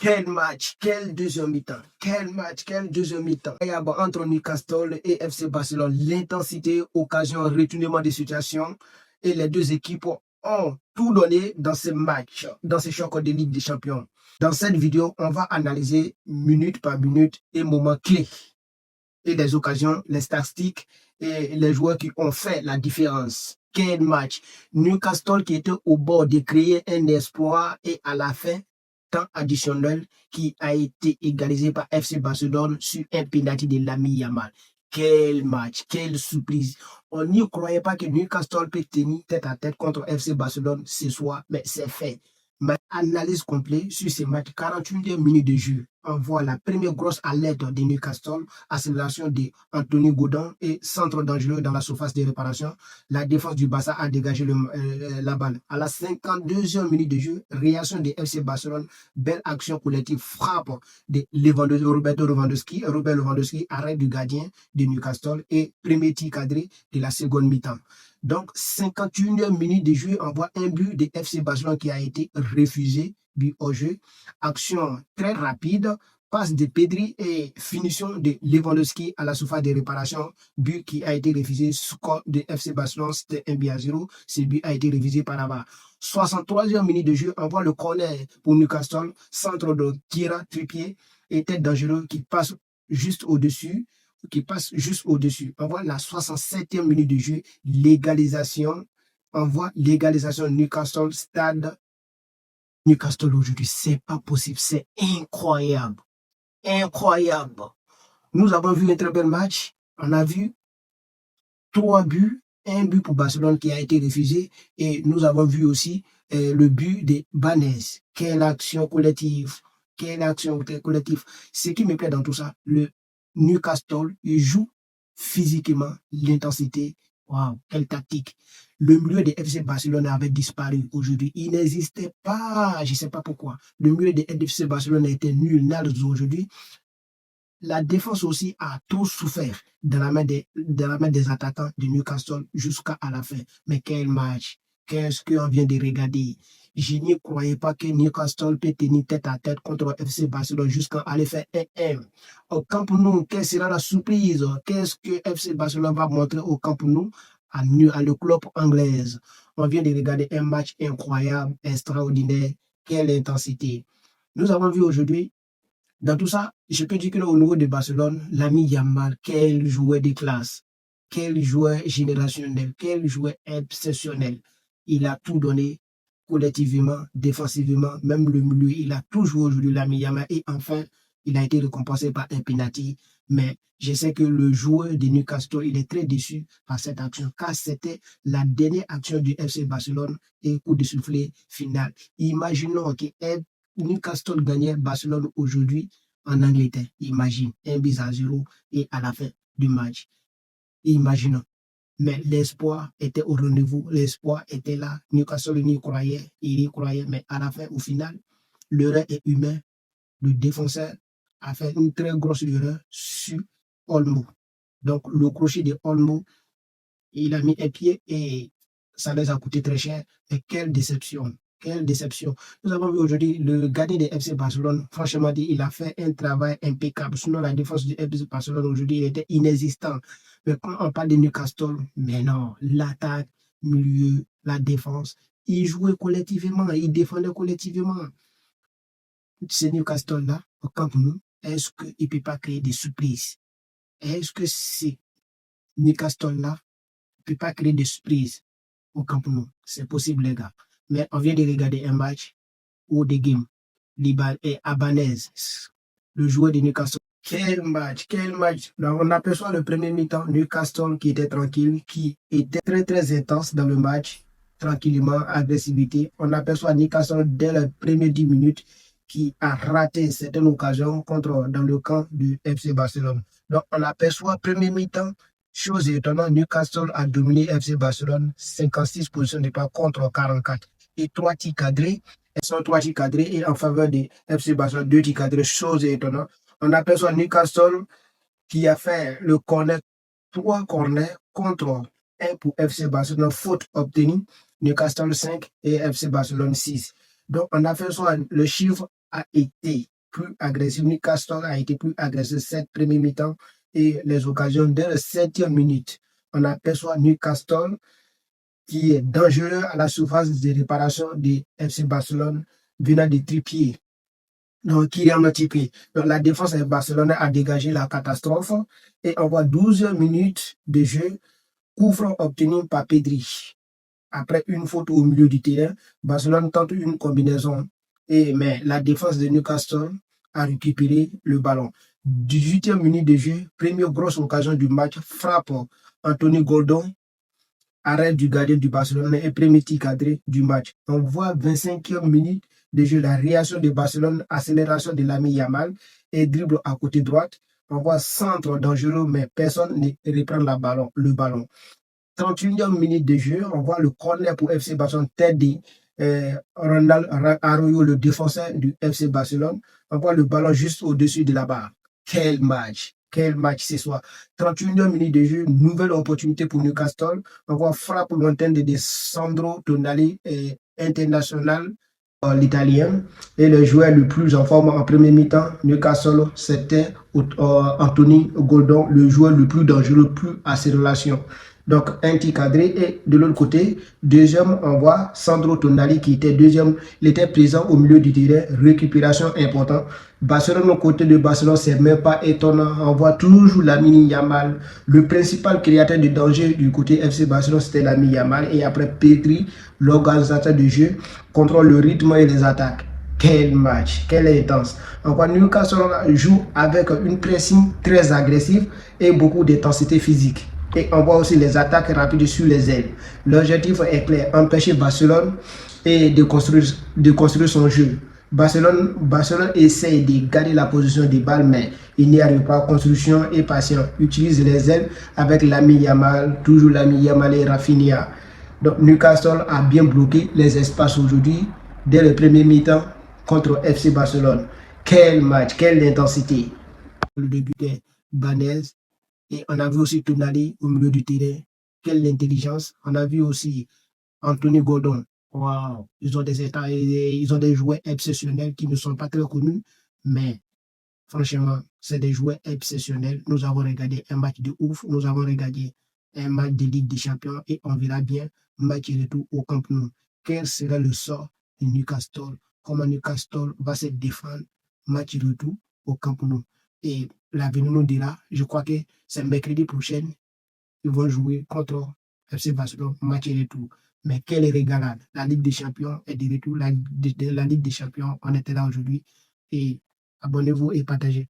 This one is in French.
Quel match, quel deuxième mi-temps, quel match, quel deuxième mi-temps. Il y a entre Newcastle et FC Barcelone, l'intensité, occasion, retournement des situations et les deux équipes ont tout donné dans ce match, dans ces chocs de Ligue des Champions. Dans cette vidéo, on va analyser minute par minute et moments clés et les occasions, les statistiques et les joueurs qui ont fait la différence. Quel match! Newcastle qui était au bord de créer un espoir et à la fin, temps additionnel qui a été égalisé par FC Barcelone sur un penalty de Lamine Yamal. Quel match, quelle surprise. On n'y croyait pas que Newcastle peut tenir tête à tête contre FC Barcelone ce soir, mais c'est fait. Ma analyse complète sur ce match, 48 minutes de jeu. On voit la première grosse alerte de Newcastle, accélération d'Anthony Godin et centre dangereux dans la surface de réparation. La défense du Barça a dégagé la balle. À la 52e minute de jeu, réaction de FC Barcelone, belle action collective, frappe de Robert Lewandowski, arrêt du gardien de Newcastle et premier tir cadré de la seconde mi-temps. Donc, 51e minute de jeu, on voit un but de FC Barcelone qui a été refusé, but au jeu. Action très rapide, passe de Pedri et finition de Lewandowski à la surface de réparation, but qui a été refusé, score de FC Barcelone, c'était 1-0, ce but a été refusé par là-bas. 63e minute de jeu, on voit le corner pour Newcastle, centre de Kieran Trippier, était dangereux, qui passe juste au-dessus. On voit la 67e minute de jeu, légalisation. On voit légalisation Newcastle, stade. Newcastle aujourd'hui, c'est pas possible, c'est incroyable. Incroyable. Nous avons vu un très bel match. On a vu 3 buts, un but pour Barcelone qui a été refusé et nous avons vu aussi le but de Banez. Quelle action collective. Quelle action collective. Ce qui me plaît dans tout ça, le Newcastle, il joue physiquement l'intensité. Waouh, quelle tactique. Le milieu de FC Barcelone avait disparu aujourd'hui. Il n'existait pas. Je ne sais pas pourquoi. Le milieu de FC Barcelone a été nul aujourd'hui. La défense aussi a tout souffert de la main des attaquants de Newcastle jusqu'à la fin. Mais quel match. Qu'est-ce qu'on vient de regarder? Je n'y croyais pas que Newcastle peut tenir tête à tête contre FC Barcelone jusqu'à aller faire 1-1. Au Camp Nou, quelle sera la surprise? Qu'est-ce que FC Barcelone va montrer au Camp Nou à le club anglaise? On vient de regarder un match incroyable, extraordinaire. Quelle intensité. Nous avons vu aujourd'hui, dans tout ça, je peux dire que au niveau de Barcelone, Lamine Yamal, quel joueur de classe, quel joueur générationnel, quel joueur exceptionnel. Il a tout donné collectivement, défensivement, même le milieu. Il a tout joué aujourd'hui, Lamine Yamal. Et enfin, il a été récompensé par un penalty. Mais je sais que le joueur de Newcastle, il est très déçu par cette action, car c'était la dernière action du FC Barcelone et coup de soufflet final. Imaginons que Newcastle gagnait Barcelone aujourd'hui en Angleterre. Imagine, 1-0 et à la fin du match. Imaginons. Mais l'espoir était au rendez-vous, l'espoir était là. Newcastle il y croyait, mais à la fin, au final, l'erreur est humaine. Le défenseur a fait une très grosse erreur sur Olmo. Donc, le crochet de Olmo, il a mis un pied et ça les a coûté très cher. Et quelle déception! Quelle déception. Nous avons vu aujourd'hui le gardien de FC Barcelone, franchement dit, il a fait un travail impeccable. Sinon, la défense du FC Barcelone aujourd'hui, il était inexistant. Mais quand on parle de Newcastle, mais non, l'attaque, milieu, la défense, il jouait collectivement, il défendait collectivement. Ce Newcastle-là, au Camp Nou, est-ce qu'il ne peut pas créer des surprises? Est-ce que c'est Newcastle-là ne peut pas créer des surprises au Camp Nou? C'est possible, les gars. Mais on vient de regarder un match ou des games. Et Abanez, le joueur de Newcastle. Quel match, quel match. Donc, on aperçoit le premier mi-temps, Newcastle qui était tranquille, qui était très très intense dans le match, tranquillement, agressivité. On aperçoit Newcastle dès les premières 10 minutes qui a raté certaines occasions dans le camp du FC Barcelone. Donc, on aperçoit premier mi-temps, chose étonnante, Newcastle a dominé FC Barcelone, 56 positions de pas contre 44. Et 3 tirs cadrés, elles sont 3 tirs cadrés et en faveur de FC Barcelone, 2 tirs cadrés, chose étonnante. On aperçoit Newcastle qui a fait le corner, 3 corners contre 1 pour FC Barcelone, faute obtenue, Newcastle 5 et FC Barcelone 6. Donc, on aperçoit le chiffre a été plus agressif. Newcastle a été plus agressif cette première mi-temps et les occasions dès la 7e minute. On aperçoit Newcastle qui est dangereux à la surface de réparation du FC Barcelone venant des tripiers. Donc, Kylian Mbappé. Donc, la défense de Barcelone a dégagé la catastrophe et on voit 12 minutes de jeu, coup franc obtenu par Pedri. Après une faute au milieu du terrain, Barcelone tente une combinaison, mais la défense de Newcastle a récupéré le ballon. 18e minute de jeu, première grosse occasion du match, frappe Anthony Gordon, arrêt du gardien du Barcelone et premier tir cadré du match. On voit 25e minute de jeu, la réaction de Barcelone, accélération de Lamine Yamal et dribble à côté droite. On voit centre dangereux, mais personne ne reprend le ballon. 31e minute de jeu, on voit le corner pour FC Barcelone, tête de Ronald Arroyo, le défenseur du FC Barcelone. On voit le ballon juste au-dessus de la barre. Quel match ce soir. 31e minute de jeu, nouvelle opportunité pour Newcastle. On voit frappe lointaine de Sandro Tonali, international, l'italien, et le joueur le plus en forme en premier mi-temps, Newcastle, c'était Anthony Gordon, le joueur le plus dangereux, plus à ses relations. Donc, un tir cadré. Et de l'autre côté, deuxième, on voit Sandro Tonali qui était deuxième. Il était présent au milieu du terrain. Récupération importante. Barcelone, au côté de Barcelone, c'est même pas étonnant. On voit toujours Lamine Yamal. Le principal créateur de danger du côté FC Barcelone, c'était Lamine Yamal. Et après, Pedri, l'organisateur du jeu, contrôle le rythme et les attaques. Quel match, quel intense. Encore Newcastle joue avec une pressing très agressive et beaucoup d'intensité physique. Et on voit aussi les attaques rapides sur les ailes. L'objectif est clair, empêcher Barcelone et de construire son jeu. Barcelone essaie de garder la position des balles, mais il n'y arrive pas. Construction et patient. Utilise les ailes avec Lamine Yamal, toujours Lamine Yamal et Rafinha. Donc Newcastle a bien bloqué les espaces aujourd'hui dès le premier mi-temps contre FC Barcelone. Quel match, quelle intensité. Le début de Banez. Et on a vu aussi Tonali au milieu du terrain. Quelle intelligence. On a vu aussi Anthony Gordon. Wow. Ils ont des joueurs exceptionnels qui ne sont pas très connus. Mais franchement, c'est des joueurs exceptionnels. Nous avons regardé un match de ouf. Nous avons regardé un match de Ligue des Champions. Et on verra bien match retour au Camp Nou. Quel sera le sort de Newcastle? Comment Newcastle va se défendre match retour au Camp Nou? Et l'avenir nous dira, je crois que c'est mercredi prochain, ils vont jouer contre FC Barcelone, match retour. Mais quelle régalade. La Ligue des Champions est de retour. La Ligue des Champions, on était là aujourd'hui. Et abonnez-vous et partagez.